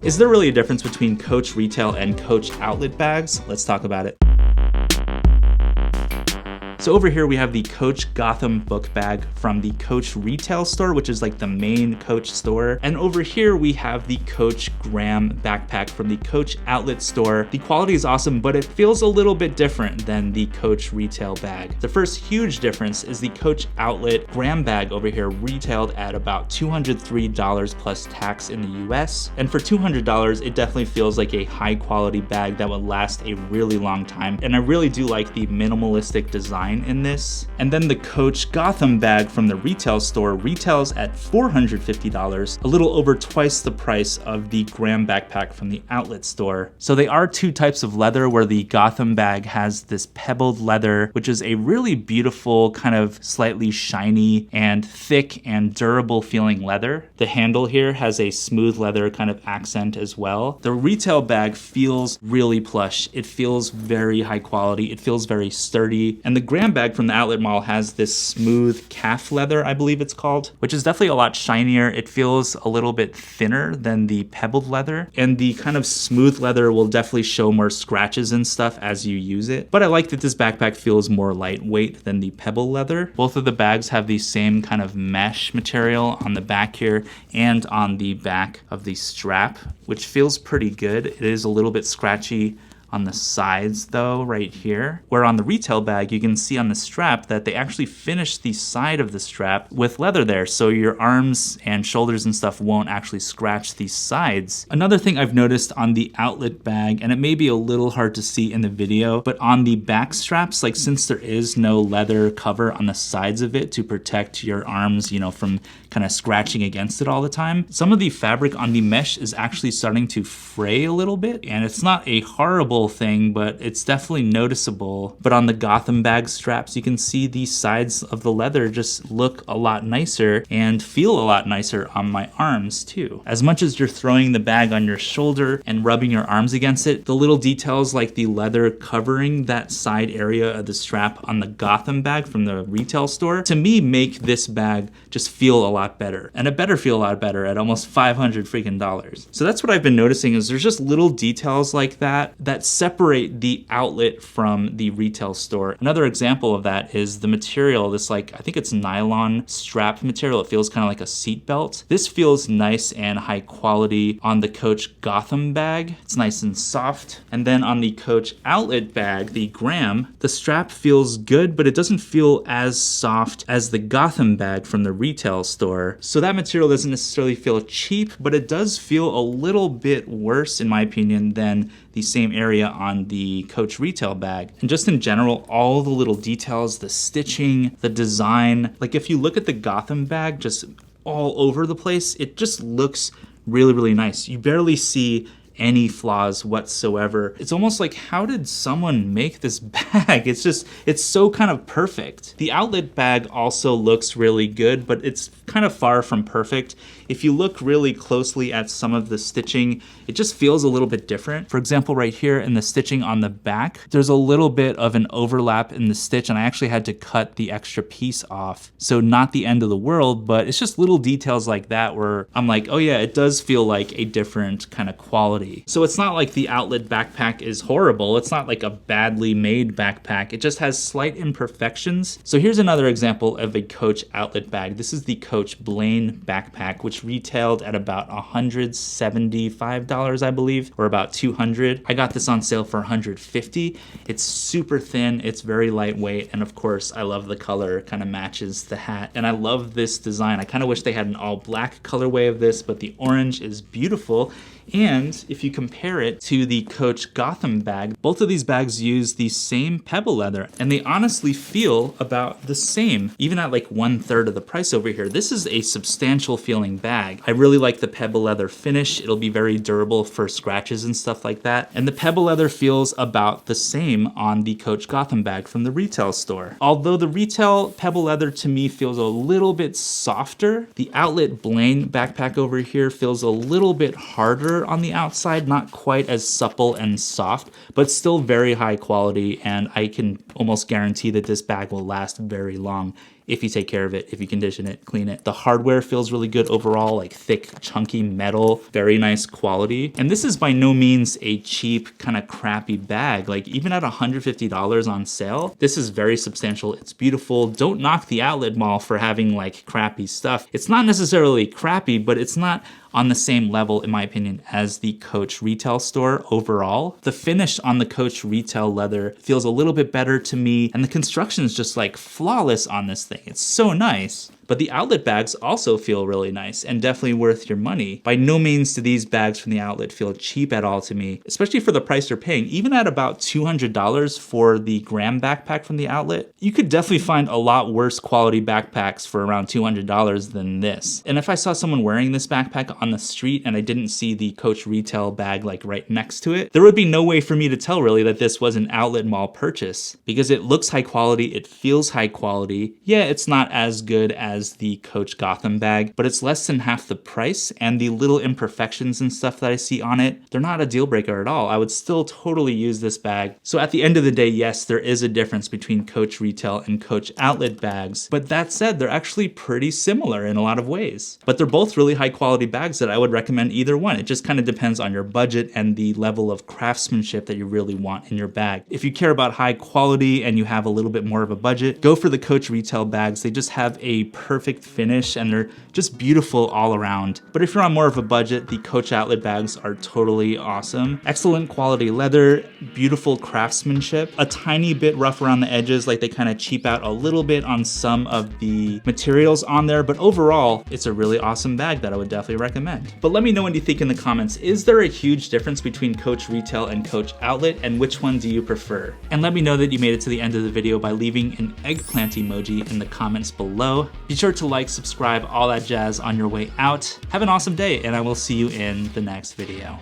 Is there really a difference between Coach retail and Coach outlet bags? Let's talk about it. So over here we have the Coach Gotham book bag from the Coach retail store, which is like the main Coach store. And over here we have the Coach Graham backpack from the Coach outlet store. The quality is awesome, but it feels a little bit different than the Coach retail bag. The first huge difference is the Coach outlet Graham bag over here retailed at about $203 plus tax in the US. And for $200, it definitely feels like a high quality bag that would last a really long time. And I really do like the minimalistic design in this. And then the Coach Gotham bag from the retail store retails at $450, a little over twice the price of the Graham backpack from the outlet store. So they are two types of leather, where the Gotham bag has this pebbled leather, which is a really beautiful kind of slightly shiny and thick and durable feeling leather. The handle here has a smooth leather kind of accent as well. The retail bag feels really plush. It feels very high quality. It feels very sturdy. And the Graham bag from the outlet mall has this smooth calf leather, I believe it's called, which is definitely a lot shinier. It feels a little bit thinner than the pebbled leather, and the kind of smooth leather will definitely show more scratches and stuff as you use it. But I like that this backpack feels more lightweight than the pebble leather. Both of the bags have the same kind of mesh material on the back here and on the back of the strap, which feels pretty good. It is a little bit scratchy on the sides though, right here. Where on the retail bag, you can see on the strap that they actually finished the side of the strap with leather there, so your arms and shoulders and stuff won't actually scratch these sides. Another thing I've noticed on the outlet bag, and it may be a little hard to see in the video, but on the back straps, like since there is no leather cover on the sides of it to protect your arms, you know, from kind of scratching against it all the time, some of the fabric on the mesh is actually starting to fray a little bit, and it's not a horrible thing, but it's definitely noticeable. But on the Gotham bag straps, you can see the sides of the leather just look a lot nicer and feel a lot nicer on my arms too. As much as you're throwing the bag on your shoulder and rubbing your arms against it, the little details like the leather covering that side area of the strap on the Gotham bag from the retail store, to me make this bag just feel a lot better. And it better feel a lot better at almost $500 freaking dollars. So that's what I've been noticing, is there's just little details like that separate the outlet from the retail store. Another example of that is the material, this like, I think it's nylon strap material. It feels kind of like a seat belt. This feels nice and high quality on the Coach Gotham bag. It's nice and soft. And then on the Coach outlet bag, the Graham, the strap feels good, but it doesn't feel as soft as the Gotham bag from the retail store. So that material doesn't necessarily feel cheap, but it does feel a little bit worse, in my opinion, than the same area on the Coach retail bag. And just in general, all the little details, the stitching, the design, like if you look at the Gotham bag just all over the place, it just looks really, really nice. You barely see any flaws whatsoever. It's almost like, how did someone make this bag? It's so kind of perfect. The outlet bag also looks really good, but it's kind of far from perfect. If you look really closely at some of the stitching, it just feels a little bit different. For example, right here in the stitching on the back, there's a little bit of an overlap in the stitch, and I actually had to cut the extra piece off. So not the end of the world, but it's just little details like that where I'm like, oh yeah, it does feel like a different kind of quality. So it's not like the outlet backpack is horrible. It's not like a badly made backpack. It just has slight imperfections. So here's another example of a Coach outlet bag. This is the Coach Blaine backpack, which retailed at about $175, I believe, or about $200. I got this on sale for $150. It's super thin, it's very lightweight, and of course, I love the color. It kind of matches the hat, and I love this design. I kind of wish they had an all black colorway of this, but the orange is beautiful. And if you compare it to the Coach Gotham bag, both of these bags use the same pebble leather, and they honestly feel about the same, even at like 1/3 of the price over here. This is a substantial feeling bag. I really like the pebble leather finish. It'll be very durable for scratches and stuff like that. And the pebble leather feels about the same on the Coach Gotham bag from the retail store. Although the retail pebble leather to me feels a little bit softer, the outlet Blaine backpack over here feels a little bit harder on the outside, not quite as supple and soft, but still very high quality, and I can almost guarantee that this bag will last very long if you take care of it, if you condition it, clean it. The hardware feels really good overall, like thick, chunky metal, very nice quality. And this is by no means a cheap, kind of crappy bag. Like even at $150 on sale, this is very substantial. It's beautiful. Don't knock the outlet mall for having like crappy stuff. It's not necessarily crappy, but it's not on the same level, in my opinion, as the Coach retail store overall. The finish on the Coach retail leather feels a little bit better to me, and the construction is just like flawless on this thing. It's so nice. But the outlet bags also feel really nice and definitely worth your money. By no means do these bags from the outlet feel cheap at all to me, especially for the price you're paying. Even at about $200 for the Graham backpack from the outlet, you could definitely find a lot worse quality backpacks for around $200 than this. And if I saw someone wearing this backpack on the street and I didn't see the Coach retail bag like right next to it, there would be no way for me to tell really that this was an outlet mall purchase, because it looks high quality, it feels high quality. Yeah, it's not as good as the Coach Gotham bag, but it's less than half the price, and the little imperfections and stuff that I see on it, they're not a deal breaker at all. I would still totally use this bag. So at the end of the day, yes, there is a difference between Coach retail and Coach outlet bags, but that said, they're actually pretty similar in a lot of ways. But they're both really high quality bags that I would recommend either one. It just kind of depends on your budget and the level of craftsmanship that you really want in your bag. If you care about high quality and you have a little bit more of a budget, go for the Coach retail bags. They just have a perfect finish and they're just beautiful all around. But if you're on more of a budget, the Coach outlet bags are totally awesome. Excellent quality leather, beautiful craftsmanship, a tiny bit rough around the edges, like they kind of cheap out a little bit on some of the materials on there, but overall, it's a really awesome bag that I would definitely recommend. But let me know what you think in the comments. Is there a huge difference between Coach retail and Coach outlet, and which one do you prefer? And let me know that you made it to the end of the video by leaving an eggplant emoji in the comments below. Be sure to like, subscribe, all that jazz on your way out. Have an awesome day, and I will see you in the next video.